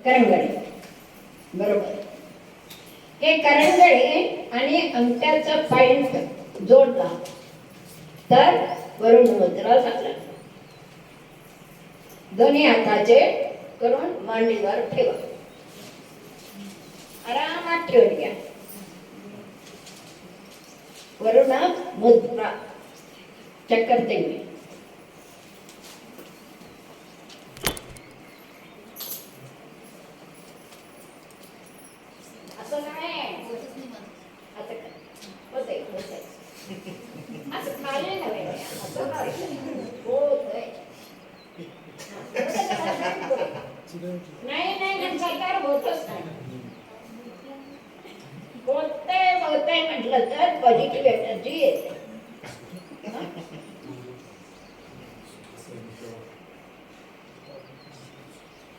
करंगळी. बरोबर. हे करंगळी आणि अंगठ्याचा पॉइंट जोडला तर वरुण मुद्रा झाला. दोन्ही हाताचे करून मांडीवर ठेवा. आरामात ठेवून घ्या. वरुण मुद्रा चक्कर मी. असं नाही, असं होतंय होतंय असं खाली नव्हे, असं होतंय. नाही नाही सरकार होतच नाही. होतंय म्हटलं तर पॉझिटिव्ह एनर्जी येते.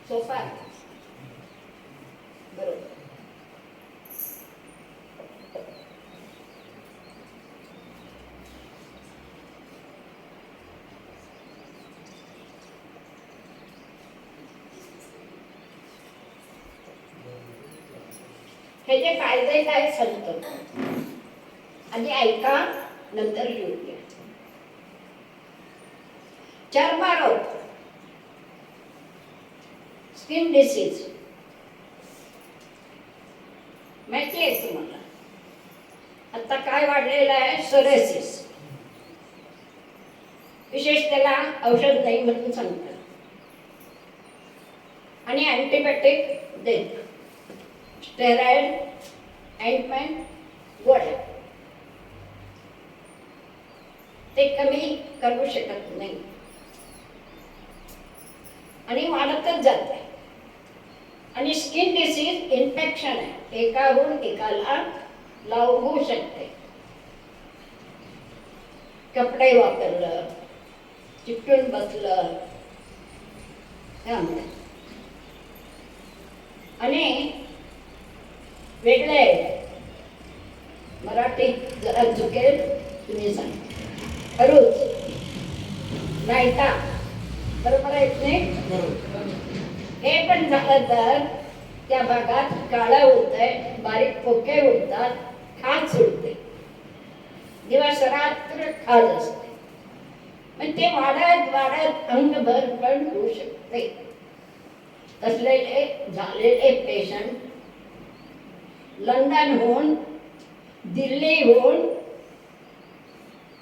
सोपा बरोबर. हे जे फायदे काय सांगतो आधी ऐका, नंतर लिहून घ्या. चर्मरोग, स्किन डिसीज माहिती आहे तुम्हाला. आता काय वाढलेलं आहे, सोरेसिस. विशेष त्याला औषध नाही म्हणून सांगतात आणि अँटीबायोटिक देतात. स्टेरॉइड, ऑइंटमेंट, गोळ्या ते कमी करू शकत नाही आणि वाढतच जाते. आणि स्किन डिसीज इन्फेक्शन आहे, एकाहून एकाला लागू शकते. कपडे वापरलं, चिकटून बसलं त्यामुळे. आणि वेगळे मराठीत जरा चुकेल तुम्ही सांगा. हरुच, नायटा, बरोबर आहे की नाही? हे पण झालं तर त्या भागात काळं होतंय, बारीक पोके उडतात, खाज सुटते, दिवस रात्र खाज असते. पण ते वाढत वाढत अंगभर पण होऊ शकते. तसलेले झालेले पेशंट लंडनहून, दिल्लीहून,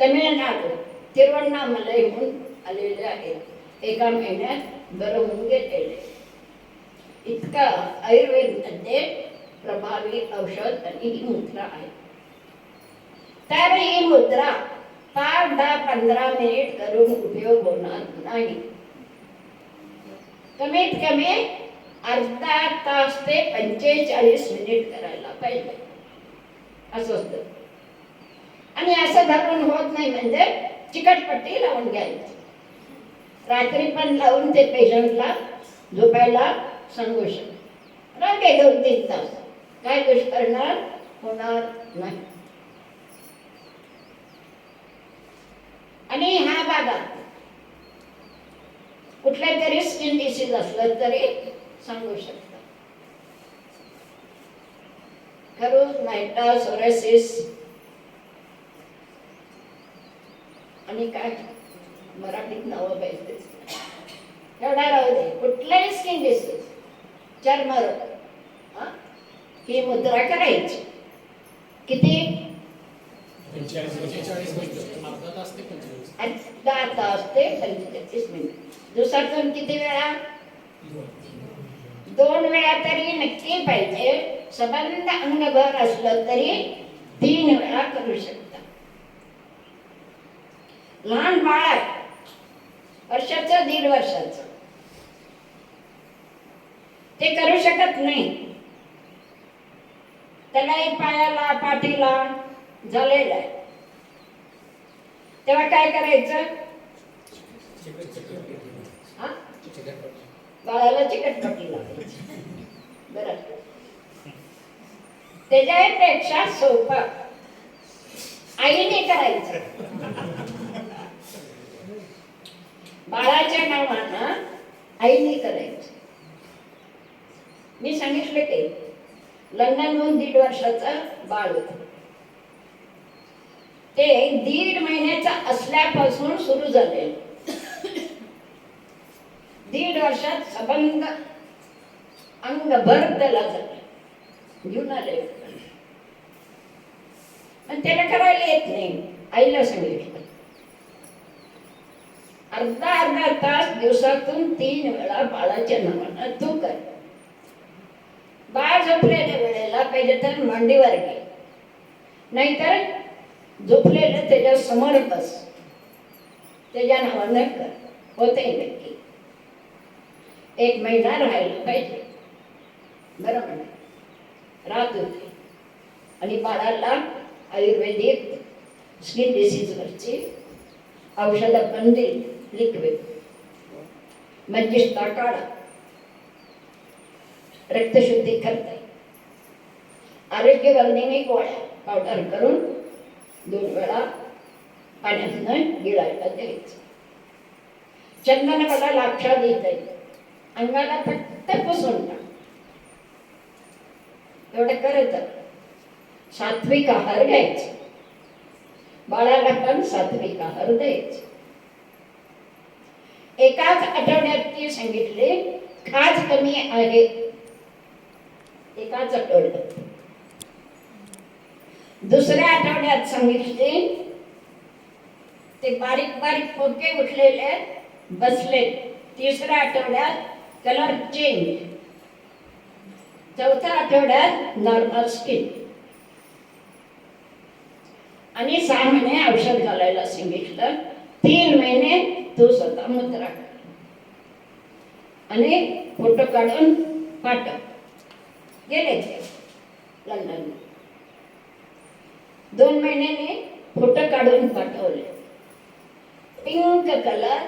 तमिळनाडू, तिरुवण्णामलईहून आलेले आहेत. एका महिन्यात बरं होऊन गेलेले. इतकं आयुर्वेदमध्ये प्रभावी औषध आणि ही मुद्रा आहे. तर ही मुद्रा 5, 10, 15 मिनिट करून उपयोग होणार नाही. कमीत कमी अर्धा तास ते 45 मिनिट करायला पाहिजे, असं असतं. आणि असं धरून होत नाही म्हणजे चिकटपट्टी लावून घ्यायची. रात्री पण लावून ते पेशंटला झोपायला सांगू शकतो. राहते 2-3 तास, काय दुष्परिणाम होणार नाही. आणि ह्या भागात कुठल्या तरी स्किन डिसीज असलं तरी सांगू शकता. खरूज, नायटा, सोरेसिस आणि काय मराठीत नावं पाहिजे एवढा राहू दे. कुठलाही स्किन डिसीज, चर्मरोग, ही मुद्रा करायची. किती? 10 तास ते 45 मिनिट. दिवसातून किती वेळा? 2 वेळा तरी नक्की पाहिजे. सबंध अंगभर असलं तरी 3 वेळा करू शकता. लहान बाळ आहे, वर्षाचं 1.5 वर्षाचं, ते करू शकत नाही. त्यालाही पायाला, पाठीला झालेलं आहे. तेव्हा काय करायचं? बाळाला चिकटपट्टी लावायची. बरं, त्याच्यापेक्षा सोपं आईने करायचं. बाळाच्या नावानं आईने करायचं. मी सांगितलं की लग्नात 1.5 वर्षाचं बाळ होतं. ते 1.5 महिन्याचा असल्यापासून सुरू झाले. 1.5 वर्षात सबंध अंगभर त्याला झालं, घेऊन आले. पण त्याला करायला येत नाही. आईला सांगितलं अर्धा तास दिवसातून 3 वेळा बाळाच्या नावानं तू कर. बाळ झोपलेल्या वेळेला पाहिजे तर मांडीवर घे, नाहीतर झोपलेलं त्याच्या समोर बस, त्याच्या नावानं कर. होते नक्की. 1 महिना राहायला पाहिजे. बरोबर राहत होते. आणि बाळाला आयुर्वेदिक स्किन डिसीजवरची औषधं पण दिली. लिक्विड मंजिष्ठा काढा, रक्तशुद्धी करते. आरोग्यवर्धिनी गोळ्या पावडर करून 2 वेळा पाण्यातनं गिळायला द्यायचं. चंदनाला लाक्षा देते, अंगाला फक्त पुसून टाक. एवढं करायचं. सात्विक आहार घ्यायचा. बाळाला पण सात्विक आहार द्यायचा. एकाच आठवड्यात ती सांगितले खाज कमी आहे. एकाच आठवड्यात. दुसऱ्या आठवड्यात सांगितले ते बारीक बारीक पोके उठलेले बसले. तिसऱ्या आठवड्यात कलर चेंज. चौथ्या आठवड्यात नॉर्मल स्किन. आणि 6 महिने औषध घालायला सांगितलं. 3 महिने तू स्वतः मुद्रा कर आणि फोटो काढून पाठव. गेले ते लंडन. 2 महिन्याने फोटो काढून पाठवले. पिंक कलर,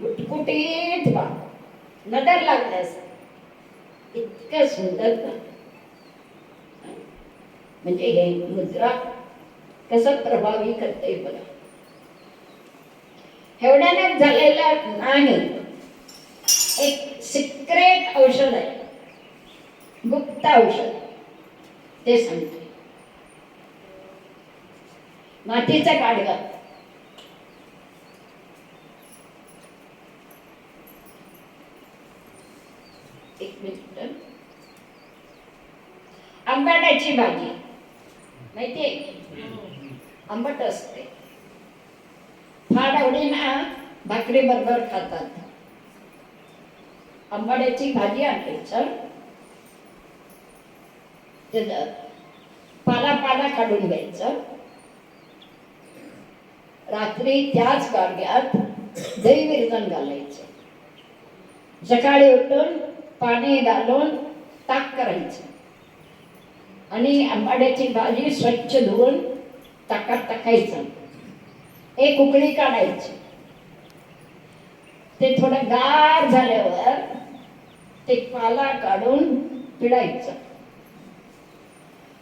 गुटगुटीत बा, नजर लागल्यास इतकं सुंदर ना. म्हणजे हे मुद्रा कसं प्रभावी करते बघा. एवढ्याने झालेलं नाही. एक सिक्रेट औषध आहे, गुप्त औषध, ते सांगते. मातीचा गाडगा. एक मिनिट. आंबाड्याची भाजी माहितीये? आंबट असते. फार आवडीना भाकरी बरोबर खातात. आंबाड्याची भाजी आणायचं. पाला पाला काढून घ्यायचं. रात्री त्याच गाडग्यात दही विरजण घालायचं. सकाळी उठून पाणी घालून ताक करायचं. आणि आंबाड्याची भाजी स्वच्छ धुवून ताकात टाकायचं. एक उकळी काढायची. ते थोडं गार झाल्यावर ते पाला काढून पिळायचं.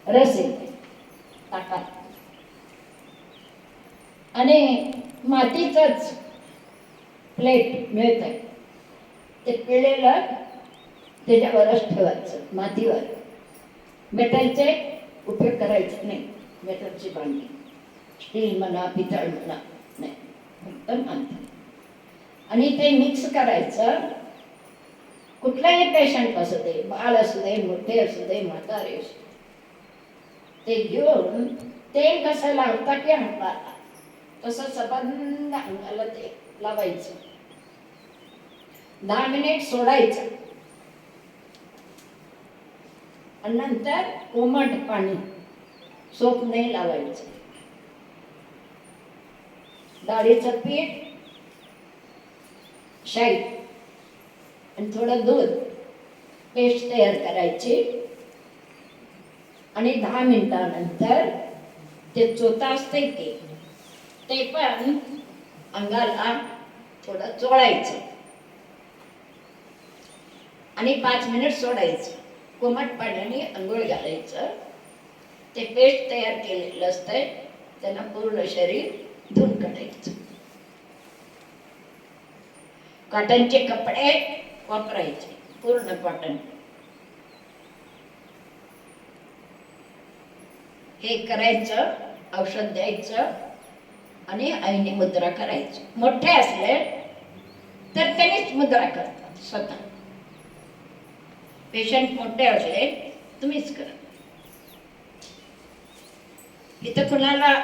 रस येते ताकात. आणि मातीचंच प्लेट मिळतंय, ते पिळलेलं त्याच्यावरच ठेवायचं, मातीवर. मेटलचे उपयोग करायचे नाही. मेटलची भांडी, स्टील म्हणा, पितळ म्हणा, नाही, फक्त माती. आणि ते मिक्स करायचं. कुठलाही पेशंट असू दे, बाळ असू दे, मोठे असू दे, म्हातारे असू दे, ते घेऊन तेल कसं लावता की अंगाला, तसं सबंध अंगाला ते लावायचं. 10 मिनिट सोडायचं. आणि नंतर कोमट पाणी, सोप नाही लावायचं. डाळीचं पीठ, शाई आणि थोडं दूध, पेस्ट तयार करायची. आणि 10 मिनिटानंतर ते चोथा असते की ते पण अंगाला थोडं चोळायचं. आणि 5 मिनिट सोडायचं. कोमट पाण्याने अंघोळ घालायचं. ते पेस्ट तयार केलेलं असतंय, त्यांना पूर्ण शरीर धुवून काढायचं. कॉटनचे कपडे वापरायचे. पूर्ण कॉटन. हे करायचं, औषध द्यायचं आणि आईने मुद्रा करायची. मोठे असले तर त्यांनीच मुद्रा करतात स्वतः. पेशंट मोठे असले तुम्हीच करा. इथं कुणाला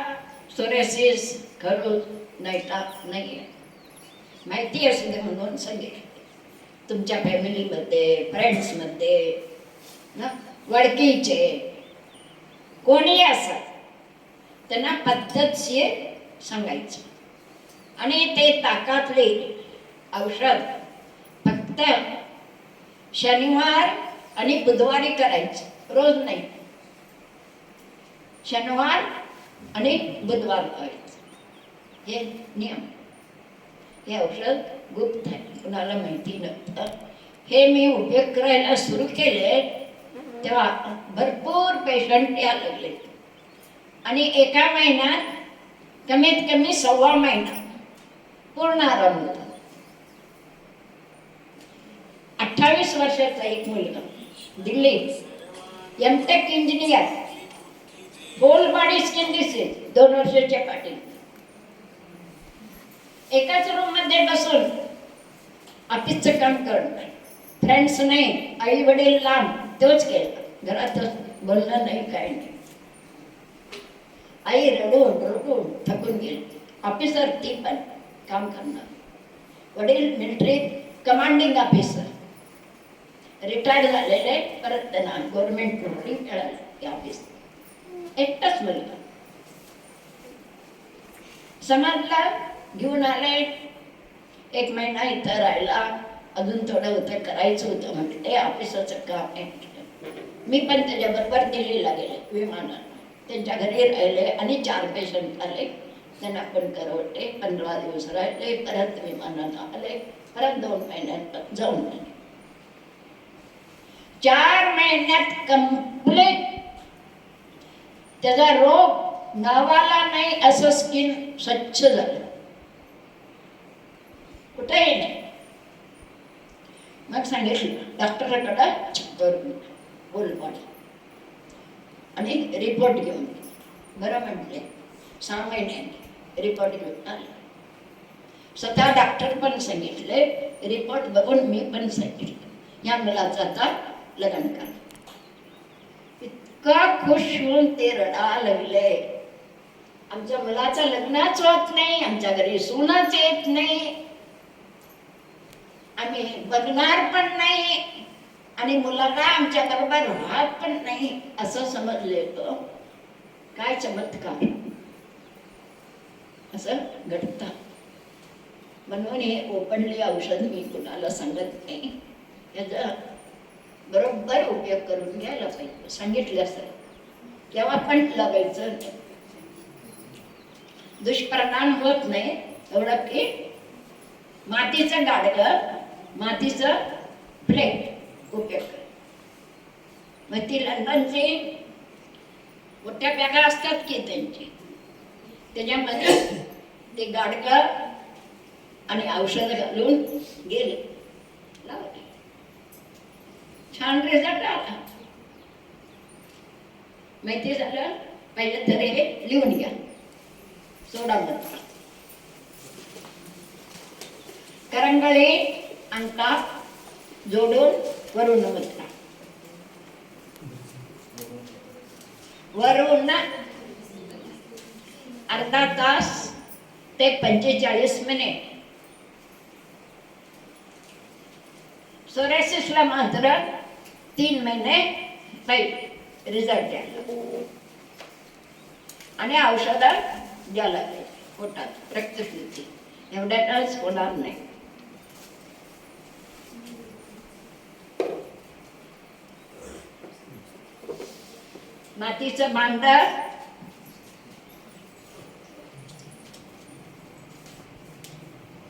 सोरेसिस खरूज नाहीटा नाही आहे, माहिती असू दे म्हणून सांगितलं. तुमच्या फॅमिलीमध्ये, फ्रेंड्समध्ये ना, वळखीचे कोणी असं त्यांना पद्धतशीर सांगायचं. आणि ते ताकातले औषध फक्त शनिवार आणि बुधवारी करायचं, रोज नाही. शनिवार आणि बुधवार करायचं, हे नियम. हे औषध गुप्त आहे, कुणाला माहिती नव्हतं. हे मी उपयोग करायला सुरू केले तेव्हा भरपूर पेशंट यायला लागले. आणि एका महिन्यात कमीत कमी 1.25 महिना पूर्ण आराम होता. 28 वर्षाचा एक मुलगा, Delhi, M Tech engineer, whole body skin disease, 2 वर्षाच्या पाठी. एकाच रूम मध्ये बसून ऑफिसचं काम करणं, फ्रेंड्स नाही, आई वडील लांब, तोच केलं. घरातच बोलणं नाही, काय नाही. आई रडून रडून थकून गेली. ऑफिसर ती पण काम करणार. वडील मिलिटरी कमांडिंग ऑफिसर, रिटायर झालेले, परत त्यांना गव्हर्नमेंट नोकरी मिळाली ऑफिस. एकटाच मुलगा. समाजला घेऊन आले. 1 महिना इथं राहिला. अजून थोडं होतं, करायचं होतं म्हटले, ऑफिसचं काम आहे. मी पण त्याच्याबरोबर दिल्लीला गेले विमानानं. त्यांच्या घरी राहिले आणि 4 पेशंट आले. त्यांना पण करवटे. 15 दिवस राहिले, परत विमानानं आले, परत 2 महिन्यात जाऊन आले. 4 महिन्यात कंप्लीट त्याचा रोग नावाला नाही असं स्किन स्वच्छ झालं, कुठेही नाही. मग सांगितलं डॉक्टराकडे करून होल बॉडी आणि रिपोर्ट घेऊन. बरं म्हटले. 6 महिन्यांनी रिपोर्ट घेऊन आले. स्वतः डॉक्टर पण सांगितले, रिपोर्ट बघून मी पण सांगितलं, या मुलाचं आता लग्न करा. इतका खुश होऊन ते रडा लागले. आमच्या मुलाचं लग्नच होत नाही, आमच्या घरी सूनच येत नाही, आम्ही बघणार पण नाही आणि मुलाला आमच्या बरोबर राहत पण नाही, असं समजले. तो काय चमत्कार असं घडतं. म्हणून हे ओपनली औषध मी कुणाला सांगत नाही. याचा बरोबर उपयोग करून घ्यायला पाहिजे. सांगितलं असं केव्हा पण लागायचं नाही. दुष्परिणाम होत नाही. एवढं की मातीचं गाडगं, मातीचं प्लेट उपयोग कर. मग ती लंडनची मोठ्या बॅगा असतात की त्यांची, त्याच्यामध्ये ते गाडगं आणि औषध घालून गेले, लावले. छान रिझल्ट आला. माहिती झालं. पहिले तर हे लिहून घ्या. सोडा मंत्र, करंगळी अंका जोडून वरुण मंत्र. वरुण अर्धा तास ते 45 मिनिट. सोरायसिसला मात्र 3 महिने पाहिजे रिझल्ट द्यायला. आणि औषधं द्यायला पाहिजे. पोटात रक्तशुद्धी एवढ्यातच होणार नाही. मातीचं भांड,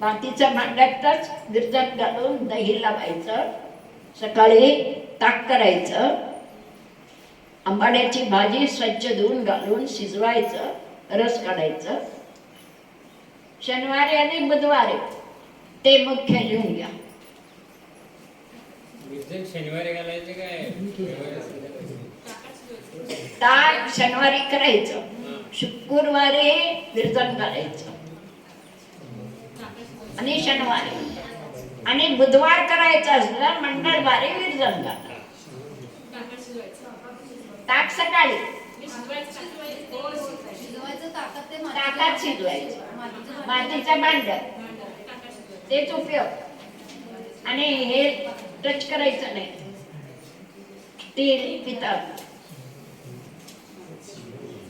मातीच्या भांड्यातच गिरजत घालून दही लावायचं. सकाळी ताक करायचं. आंबाड्याची भाजी स्वच्छ धुवून घालून शिजवायचं, रस काढायचं. शनिवारी आणि बुधवारी ते मुख्य लिहून घ्या. शनिवारी घालायचे काय? ताक शनिवारी करायचं, शुक्रवारी विरजण घालायचं आणि शनिवारी, आणि बुधवार करायचं असलं मंगळवारी विरजण घाला. ताक सकाळी ताकात शिजवायचं, मातीचं भांड तेच उपयोग. आणि हे टच करायचं नाही, स्टील पितळ.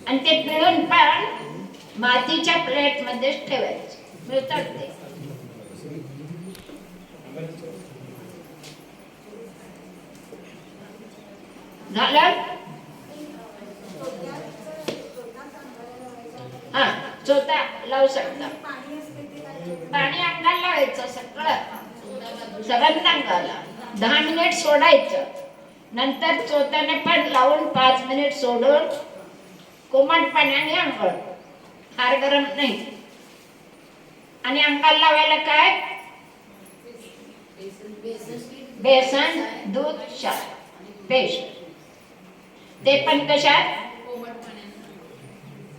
आणि ते पिळून पण मातीच्या प्लेट मध्येच ठेवायचं, मिळतात ते. झालं. हा, चोथा लावू शकता. पाणी अंगाला लावायचं सगळं, सगळ्यांना अंगाला 10 मिनिट सोडायचं. नंतर चोथ्याने पण लावून 5 मिनिट सोडून कोमट पाण्याने आंघोळ, फार गरम नाही. आणि अंगाला लावायला काय? बेसन, दूध, शाळ पेस्ट. ते पण कशात?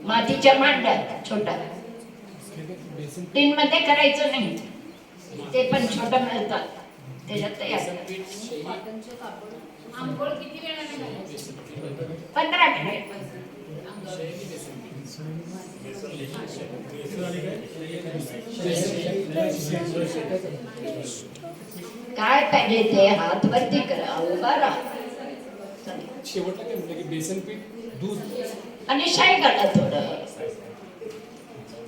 मातीच्या भांड्यात छोटा, टीन मध्ये करायचं नाही, ते पण छोट मिळतात त्याच्यात तयार. 15 मिनिट. काय पाहिजे ते हात वरती करा, उभा राहा. शेवटला काय म्हटलं की बेसन पीठ, दूध आणि शाई घाला, थोडं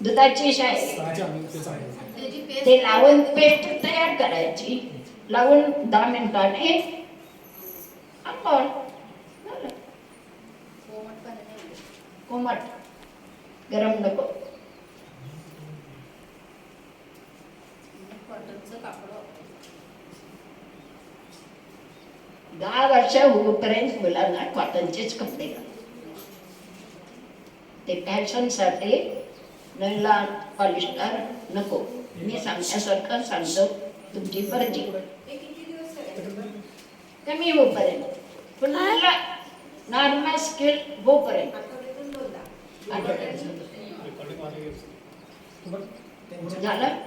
दुधाची शाई. ते लावून पेस्ट तयार करायची, लावून 10 मिनिटांनी आंघोळ. कोमट, गरम नको. दहा वर्ष होईपर्यंत मुलांना कॉटनचेच कपडे घाला. ते फॅशनसाठी नैलॉन पॉलिस्टर नको. मी सांगण्यासारखं सांगतो, तुमची मर्जी. कमी होईपर्यंत, पुन्हा नॉर्मल स्किल होईपर्यंत. झालं.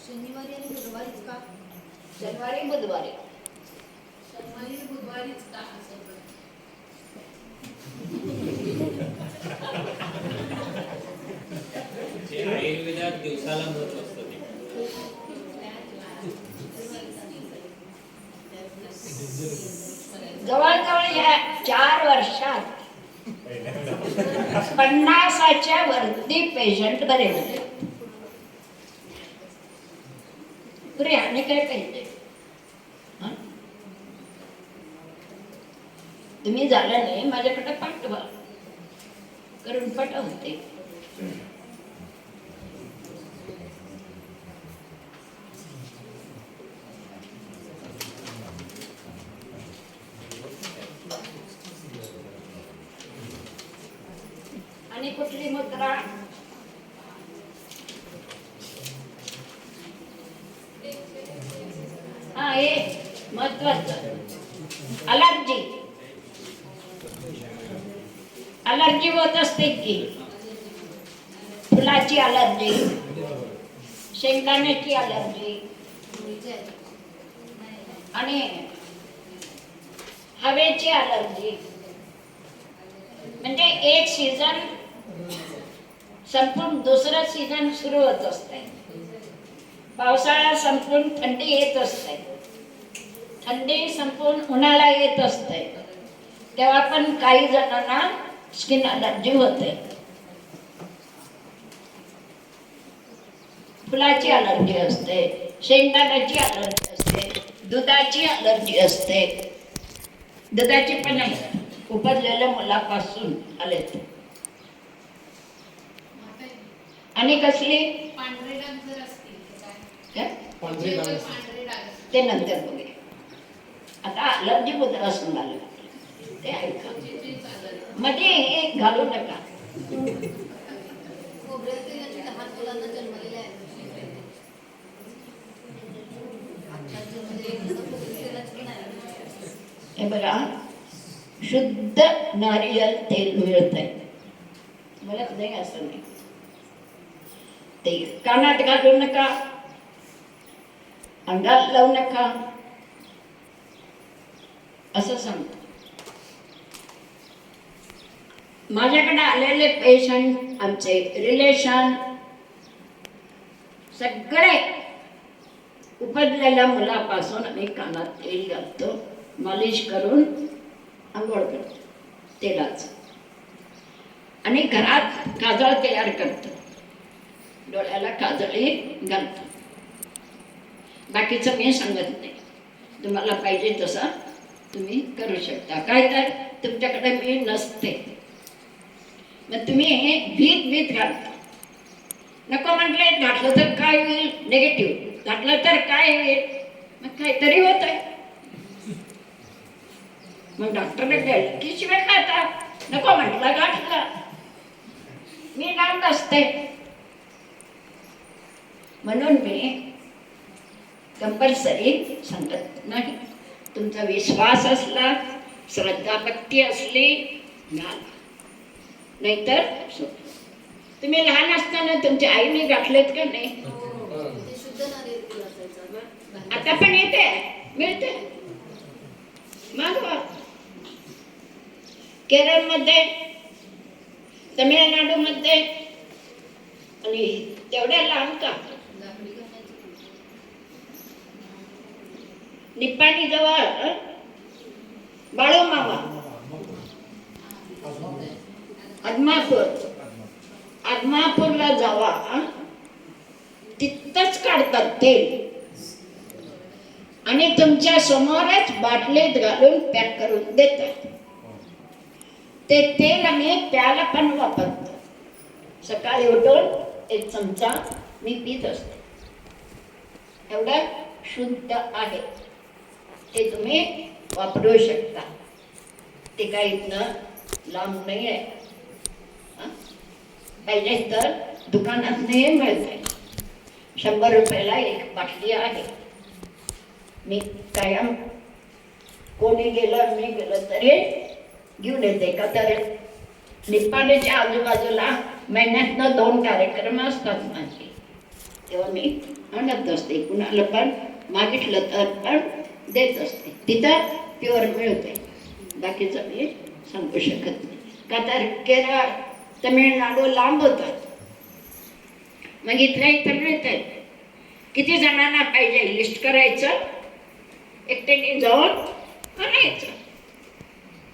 शनिवारी आणि बुधवारीच का? शनिवारी बुधवारी. शनिवारी बुधवारीच का असं? आयुर्वेदात दिवसाला महत्व असतं. जवळजवळ या 4 वर्षात 50च्या वरती पेशंट बरे झाले. पुरे आणि काय पाहिजे? तुम्ही झालं नाही, माझ्याकडे पाठवा, करून पाठवते. आणि कुठली मुद्रा? हा, हे महत्वाचं. अलर्जी होत असते की, फुलाची अलर्जी, शेंगदाण्याची अलर्जी, आणि हवेची अलर्जी. म्हणजे एक सीझन संपून दुसरं सीझन सुरू होत असते. पावसाळा संपून थंडी येत असते, थंडी संपून उन्हाळा येत असते. तेव्हा पण काही जणांना स्किन अलर्जी होते. फुलाची अलर्जी असते, शेंगदाण्याची अलर्जी असते, दुधाची अलर्जी असते. दुधाची पण आहे, उपजलेल्या मुलापासून आले. आणि कसली? पांढरे डाग जर असतील काय? पांढरे डाग ते नंतर बघूया. आता अलर्जी बद्दल आलं ते ऐका. मध्ये एक घालू नका. खोबऱ्यात तेलाची 10 मुलांना जन्मलेले आहेत. त्याच्यामध्ये तेलाची पण आहे. हे बघा, शुद्ध नारियल तेल मिळत आहे, मिळत नाही असं नाही. ते कानात घालू नका, अंगात लावू नका असं सांगतो. माझ्याकडे आलेले पेशंट, आमचे रिलेशन सगळे उपजलेल्या मुलापासून आम्ही कानात तेल घालतो, मालिश करून आंघोळ करतो तेलाच, आणि घरात काजळ तयार करतो, डोळ्याला काजळी घालतो. बाकीचं मी सांगत नाही, तुम्हाला पाहिजे तसं तुम्ही करू शकता. काय तर तुमच्याकडे मी नसते, मग तुम्ही भीत घालता. नको म्हटले, घातलं तर काय होईल, निगेटिव्ह घातलं तर काय होईल, मग काहीतरी होत आहे. मग डॉक्टरने गेलं की शिवाय खाता, नको म्हटलं घातलं. मी लांब असते म्हणून मी कंपल्सरी सांगत नाही. तुमचा विश्वास असला, श्रद्धा भक्ती असली घाला, नाहीतर सोडा. तुम्ही लहान असताना तुमच्या आईने घातलेत का नाही? ते शुद्ध नारियल तेल असायचं ना. आता पण येते, मिळते, मागवा. केरळमध्ये, तमिळनाडूमध्ये, आणि तेवढ्या लांब का, लाकडी घालायची. निप्पाणी जवळ बाळूमामा, आदमापूरला जावा, तिथंच काढतात तेल, आणि तुमच्या समोरच बाटलीत घालून पॅक करून देतात. ते तेल आम्ही प्यायला पण वापरतो. सकाळी उठून एक चमचा मी पीत असते, एवढं शुद्ध आहे. ते तुम्ही वापरू शकता, ते काही इथनं लांब नाही आहे. पाहिजे तर दुकानात नाही मिळते, 100 रुपयाला एक बाटली आहे. मी कायम कोणी गेलं मी गेलं तरी घेऊन येते. का तर निप्पाणीच्या आजूबाजूला महिन्यातनं 2 कार्यक्रम असतात माझे, तेव्हा मी आणत असते. कुणाला पण मागितलं तर पण देत असते. तिथं प्युअर मिळते, बाकीचं मी सांगू शकत नाही. का तर केरळ, तमिळनाडू लांब होतात, मग इथल्या इथं मिळतात. किती जणांना पाहिजे लिस्ट करायचं, एकट्याने जाऊन आणायचं.